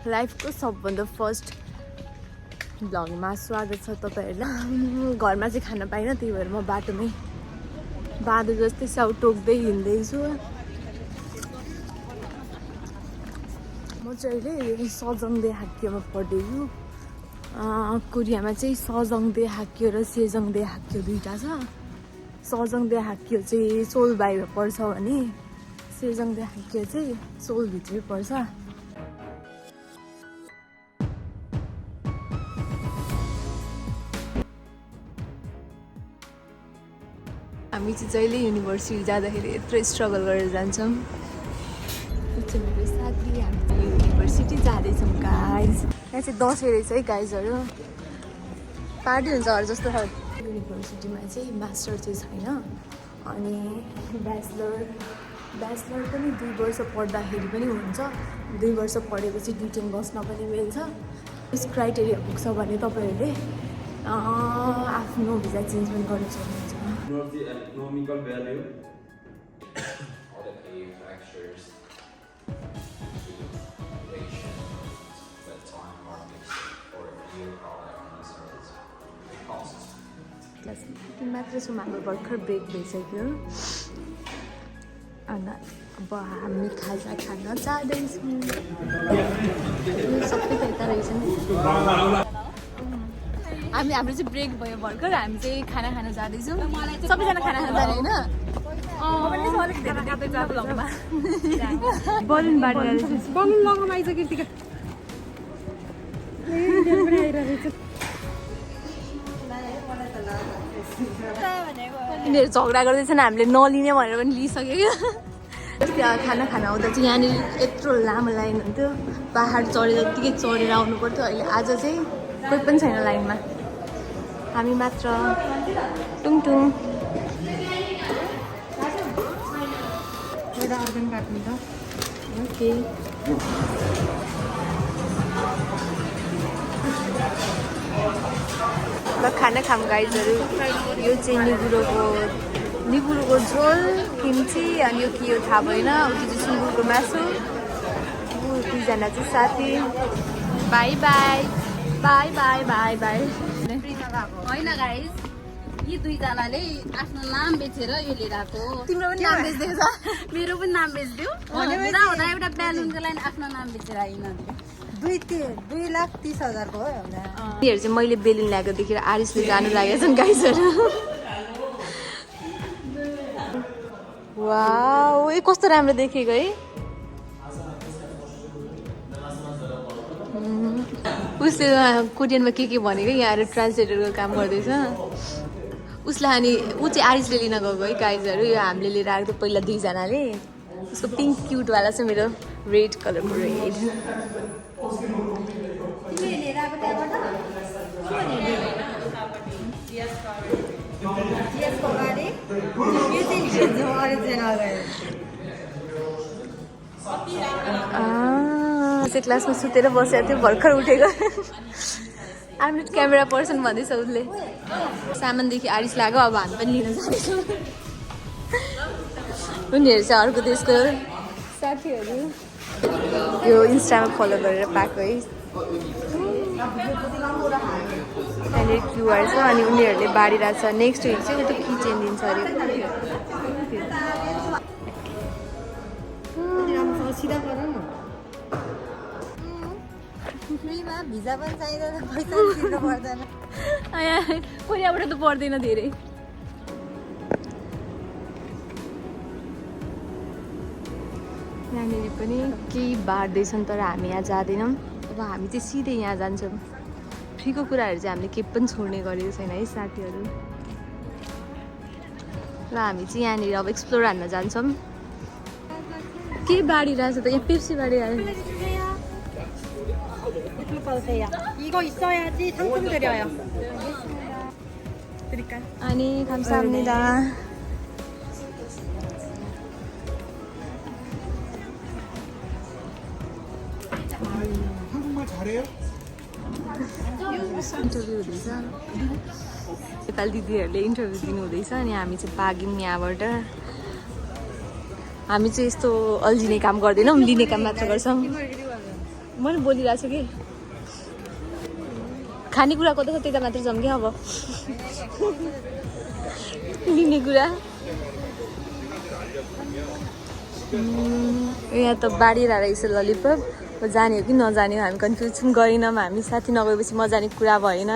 लाइफको सबभन्दा फर्स्ट भ्लगमा स्वागत छ तपाईहरुलाई। घरमा चाहिँ खाना पाइन, त्यही भएर म बाटोमै बाँदर जस्तै साउ टोक्दै हिँड्दैछु। म चाहिँ अहिले सजङदे हाक्योमा पढ्दैछु। कोरियामा चाहिँ सजङदे हाक्यो र सेजङदे हाक्यो दुईटा छ। सजङदे हाक्यो चाहिँ सोल बाहिर पर्छ भने सेजङदे हाक्यो चाहिँ सोल भित्रै पर्छ। हामी चाहिँ जहिले युनिभर्सिटी जाँदाखेरि यत्रो स्ट्रगल गरेर जान्छौँ। मेरो साथी हामी चाहिँ युनिभर्सिटी जाँदैछौँ गाइज। यहाँ चाहिँ दसैँ रहेछ है गाइजहरू, पार्टी हुन्छ अरू जस्तो छ। युनिभर्सिटीमा चाहिँ मास्टर चाहिँ छैन, अनि ब्याचलर पनि 2 वर्ष पढ्दाखेरि पनि हुन्छ। 2 वर्ष पढेपछि डिटेन बस्न पनि मिल्छ। यस क्राइटेरिया पुग्छ भने तपाईँहरूले आफ्नो भिजा चेन्ज पनि गर्न सक्नुहुन्छ। Of the economical value or the manufacturers relation that time markets or real product service costs. मात्र छौँ, हाम्रो भर्खर ब्रेक भइसक्यो। अनि अब हामी खाजा खान जाँदैछौँ। सबै यता रहेछ नि। हाम्रो चाहिँ ब्रेक भयो भर्खर, हामी चाहिँ खाना खान जाँदैछौँ। सबैजना खाना खान जाने होइन? बलुन लगाउन आइज कृतिका। यिनीहरू झगडा गर्दैछन्, हामीले नलिने भनेर पनि लिइसक्यो क्या। खाना आउँदा चाहिँ यहाँनिर यत्रो लामो लाइन हुन्थ्यो। पहाड चढेर जत्तिकै चढेर आउनु पर्थ्यो। अहिले आज चाहिँ कोही पनि छैन लाइनमा, हामी मात्र। टुङटुङ ओके। ल खाना खाम गाइजहरू। यो चाहिँ निगुरोको झोल, किम्ची, अनि यो के हो थाहा भएन। उति चाहिँ सुँगुरको मासु। दुईजना चाहिँ साथी। By by by by by by. होइन गाइस, यी दुईजनाले आफ्नो नाम बेचेर यो लिएर आएको। तिम्रो पनि नाम बेच्दैछ? मेरो पनि नाम बेच्दियो। हुँदा एउटा ब्यालुनको लागि आफ्नो नाम बेचेर आइन। 2,30,000 हो। यिनीहरू चाहिँ मैले बेलुन ल्याएको देखेर आरिसले जानु लागेको छन् गाइसहरू। वाउ, ए कस्तो राम्रो देखेको है। उसले कोरियनमा के भनेको, यहाँ ट्रान्सलेटरको काम गर्दैछ उसलाई। अनि ऊ चाहिँ आरिसले लिन गएको है गाइजहरू। यो हामीले लिएर आएको थियो पहिला दुईजनाले। उसको पिङ्क क्युटवाला चाहिँ मेरो रेड कलरको रेड। चाहिँ क्लासमा सुतेर बसेको थियो, भर्खर उठेको। आइम क्यामेरा पर्सन भन्दैछ उसले। सामानदेखि आरिस लाग्यो, अब हामी पनि लिन जाँदैछौँ। उनीहरू चाहिँ अर्को देशको साथीहरू। यो इन्स्टामा फलो गरेर पाएको है। त्यहाँनिर क्युआर छ, अनि उनीहरूले बाँडिरहेको छ। नेक्स्ट विक चाहिँ उता किचेन दिन्छ अरे। भिजा पनि चाहिँदैन, पैसा तिर्नु पर्दैन। कोरियाबाट त पर्दैन धेरै। यहाँनिर पनि केही बाँड्दैछन्, तर हामी यहाँ जाँदैनौँ। अब हामी चाहिँ सिधै यहाँ जान्छौँ। फ्रीको कुराहरू चाहिँ हामीले केही पनि छोड्ने गरेको छैन है साथीहरू। र हामी चाहिँ यहाँनिर अब एक्सप्लोर हान्न जान्छौँ। के बाँडिरहेछ त? यहाँ पेप्सी बाँडिरहेछ। 이거 있어야지 상품 드려요. 드릴까요? 아니, 감사합니다. 한국말 잘해요? इन्टरभ्यू हुँदैछ। नेपाली दिदीहरूले इन्टरभ्यू दिनुहुँदैछ। अनि हामी चाहिँ भाग्यौँ यहाँबाट। हामी चाहिँ यस्तो अल्झिने काम गर्दैनौँ, लिने काम मात्र गर्छौँ। मैले बोलिरहेको छु कि खानेकुरा कता त्यता मात्र जाउँ कि अब लिने कुरा यहाँ त बाँडिरहेको रहेछ ललिपप जाने हो कि नजाने हो हामी कन्फ्युज गरेनौँ हामी साथी नगएपछि मजा जाने कुरा भएन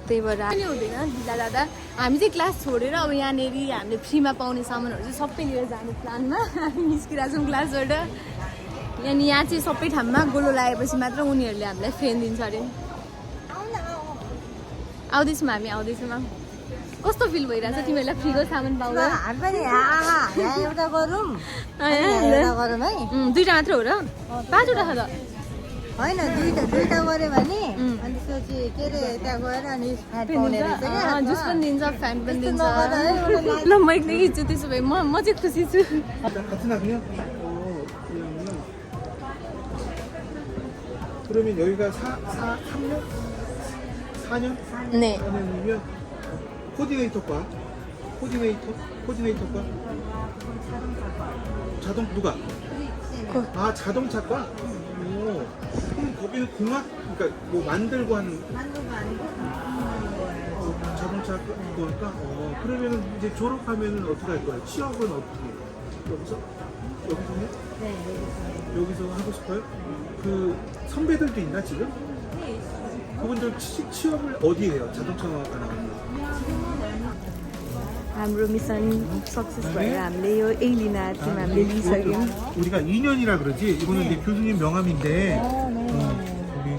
त्यही भएर पनि हुँदैन ढिला दादा हामी चाहिँ क्लास छोडेर अब यहाँनिर हामीले फ्रीमा पाउने सामानहरू चाहिँ सबै लिएर जाने प्लानमा हामी निस्किरहेको छौँ क्लासबाट अनि यहाँ चाहिँ सबै ठाउँमा गोलो लगाएपछि मात्र उनीहरूले हामीलाई फेन दिन्छ अरे आउँदैछौँ हामी आउँदैछौँ कस्तो फिल भइरहेछ तिमीहरूलाई फ्रीको सामान पाउँदा हामी पनि यहाँ एउटा गरौँ दुईवटा मात्र हो र 5वटा छ त होइन दुईटा गऱ्यो भने अनि त्यसपछि के अरे त्यहाँ गएर अनि फ्याट पाउने रहेछ क्या जुस पनि दिन्छ फ्यान पनि दिन्छ ल म एकदमै खिच्छु त्यसो भए म चाहिँ खुसी छु 그러면 여기가 4년? 네 4년이면 코디네이터과 자동 누가? 아 자동차과? 오, 그럼 거기는 공학? 그러니까 뭐 만들고 하는 자동차과니까 그러면 이제 졸업하면은 어떻게 할 거예요? 취업은 어떻게 해요? 여기서요? 네 여기서 하고 싶어요? 그 선배들도 있나 지금? 네. 그분들 취업을 어디에 해요? 자동차학과 나가는 거? हाम्रो मिसन सक्सेस भएर हामीले यो एलिना चाहिँ हामीले लिइसक्यौँ 우리가 2년이라 그러지 이거는 이제 교수님 명함인데 우리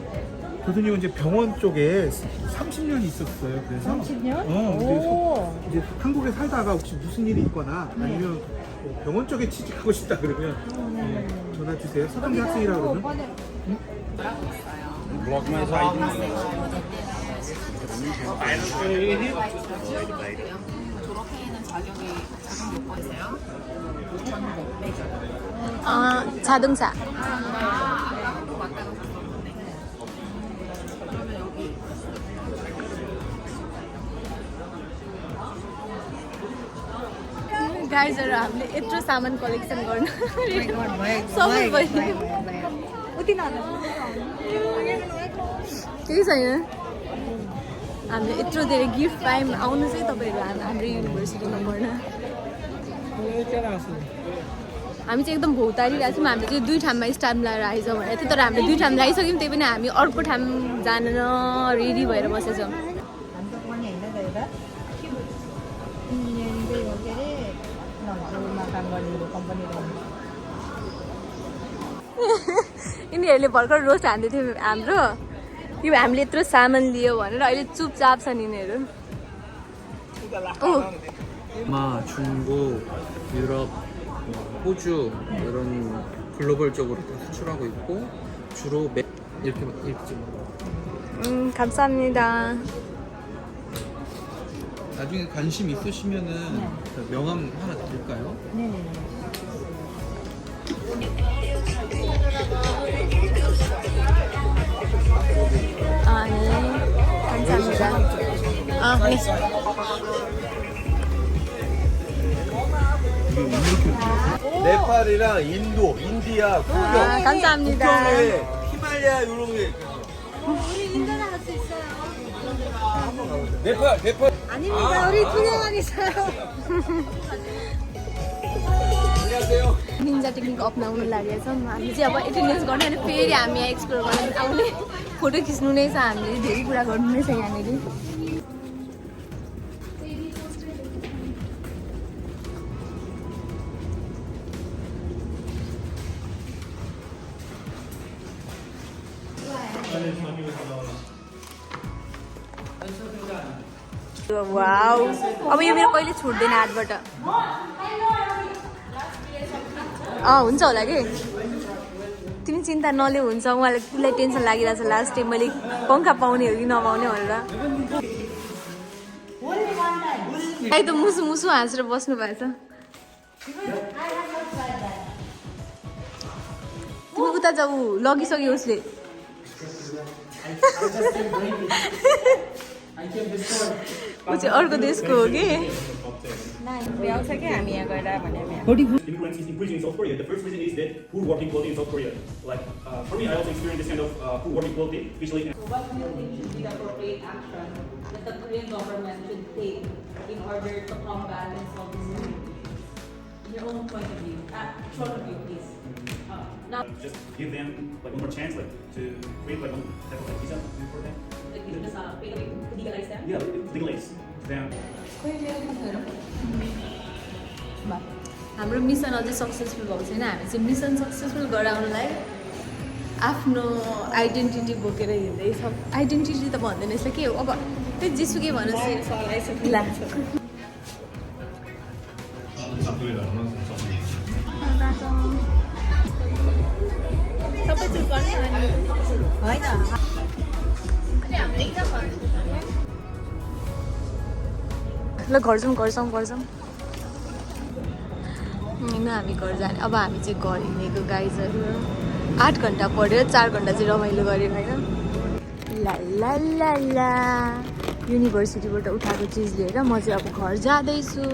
교수님은 이제 병원 쪽에 30년 있었어요. 그래서 30년? 그래서 이제 한국에 살다가 혹시 무슨 일이 있거나 아니면 뭐 병원 쪽에 취직하고 싶다 그러면 전화 주세요. 서강대 학생이라 그러면 자동차 गाइजहरू हामीले यत्रो सामान कलेक्सन गर्नु सबै भयो केही छैन हामीले यत्रो धेरै गिफ्ट पायौँ आउनु चाहिँ तपाईँहरू हाम्रो युनिभर्सिटीमा पढ्न हामी चाहिँ एकदम भौतारिरहेको छौँ हामीले चाहिँ 2 ठाउँमा स्टाम्प लगाएर आइजाउँ भनेको थियो तर हामीले 2 ठाउँ लगाइसक्यौँ त्यही पनि हामी अर्को ठाउँ जान रेडी भएर बसेछौँ हाम्रो पनि होइन त एउटा यहाँनिर यो के अरे नभएमा काम गर्ने कम्पनीको यिनीहरूले भर्खर रोस्ट हान्दै थियो हाम्रो यो हामीले यत्रो सामान लियो भनेर अहिले चुपचाप छन् यिनीहरू 아마 중국, 유럽, 호주 이런 글로벌적으로 다 수출하고 있고 주로 이렇게 찍어. 감사합니다 나중에 관심 있으시면은 명함 하나 드릴까요? 네네네 네 감사합니다 네 네팔이랑 인도, 인디아, 국경, 감사합니다 국경에 히말라야 이런 게 우리 인도 나갈 수 있어요 네팔 아닙니다 우리 2년만 있어요 안녕하세요. निन्जा टेक्निक अपनाउनु लागेको छौँ हामी चाहिँ अब एटेन्डेन्स गर्ने अनि फेरि हामी यहाँ एक्सप्लोर गर्न आउने फोटो खिच्नु नै छ हामीले धेरै कुरा गर्नु नै छ यहाँनिर वाउ अब यो मेरो कहिले छुट्दैन हातबाट हुन्छ होला कि तिमी चिन्ता नले हुन्छ उहाँलाई उसलाई टेन्सन लागिरहेछ लास्ट टाइम मैले पङ्खा पाउने हो कि नपाउने भनेर एकदम मुसु मुसु हाँसेर बस्नु भएको छ तिमी उता जाऊ लगिसक्यो उसले ऊ चाहिँ अर्को देशको हो कि भ्याउँछ कि हामी यहाँ गएर भने Immigrants is increasing in South Korea. The first reason is that poor working quality in South Korea. Like for me, I also experienced this kind of poor working quality, especially. So what do you think should be the appropriate action that the Korean government should take in order to combat and solve this issue? In your own point of view, short of view, please. Now, Just give them like one more chance, like to create like one type of like visa for them. like, dito na sa legalize them? Yeah, legalize them. हाम्रो mission अझै successful भएको छैन हामी चाहिँ mission successful गराउनलाई आफ्नो identity बोकेर हिँड्दैछ आइडेन्टिटी त भन्दैन रहेछ के हो अब त्यही जेसुकै भनोस् ला सबै चुज गर्ने होइन ल घर जाउँ होइन हामी घर जाने अब हामी चाहिँ घर हिँडेको गाइजहरू 8 घन्टा पढ्यो 4 घन्टा चाहिँ रमाइलो गऱ्यो होइन ला ला ला ला युनिभर्सिटीबाट उठाएको चिज लिएर म चाहिँ अब घर जाँदैछु